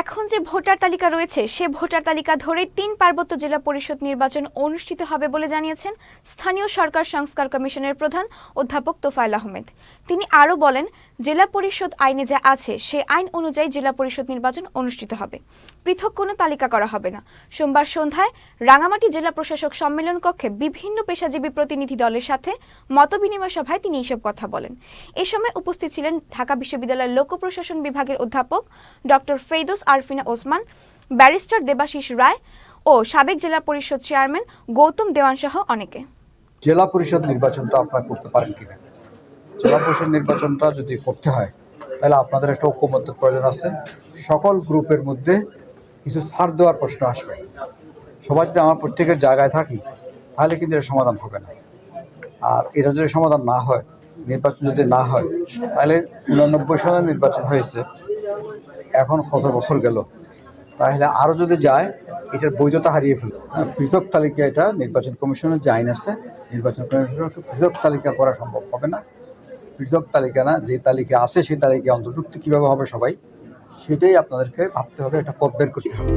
এখন যে ভোটার তালিকা রয়েছে সে ভোটার তালিকা ধরেই ৩ পার্বত্য জেলা পরিষদ নির্বাচন অনুষ্ঠিত হবে বলে জানিয়েছেন স্থানীয় সরকার সংস্কার কমিশনের প্রধান অধ্যাপক তোফায়েল আহমেদ। তিনি আরও বলেন, জেলা পরিষদ আইনে যা আছে সে আইন অনুযায়ী জেলা পরিষদ নির্বাচন অনুষ্ঠিত হবে, পৃথক কোনো তালিকা করা হবে না। সোমবার সন্ধ্যায় রাঙামাটি জেলা প্রশাসক সম্মেলন কক্ষে বিভিন্ন পেশাজীবী প্রতিনিধি দলের সাথে মতবিনিময় সভায় তিনি এইসব কথা বলেন। এ সময় উপস্থিত ছিলেন ঢাকা বিশ্ববিদ্যালয়ের লোক প্রশাসন বিভাগের অধ্যাপক ডক্টর ফেইদৌস আরফিনা ওসমান, ব্যারিস্টার দেবাশিস রায় ও সাবেক জেলা পরিষদ চেয়ারম্যান গৌতম দেওয়ান সহ অনেকে। জেলা পরিষদ নির্বাচনটা আপনারা করতে পারেন কিনা? জেলা পরিষদ নির্বাচনটা যদি করতে হয় তাহলে আপনাদের একটা ঐক্যমত্যের প্রয়োজন আছে। সকল গ্রুপের মধ্যে কিছু ছাড় দেওয়ার প্রশ্ন আসবে। সবাই যদি আমার প্রত্যেকের জায়গায় থাকি তাহলে কিন্তু এর সমাধান হবে না। আর এটা যদি সমাধান না হয়, নির্বাচন যদি না হয়, তাহলে 89 সালে নির্বাচন হয়েছে, এখন কত বছর গেল, তাহলে আরও যদি যায় এটার বৈধতা হারিয়ে ফেলবে। পৃথক তালিকা, এটা নির্বাচন কমিশনের যে আইন আছে, নির্বাচন কমিশনকে পৃথক তালিকা করা সম্ভব হবে না। পৃথক তালিকা না, যে তালিকা আছে সেই তালিকা অন্তর্ভুক্ত কীভাবে হবে সবাই, সেটাই আপনাদেরকে ভাবতে হবে, একটা পথ বের করতে হবে।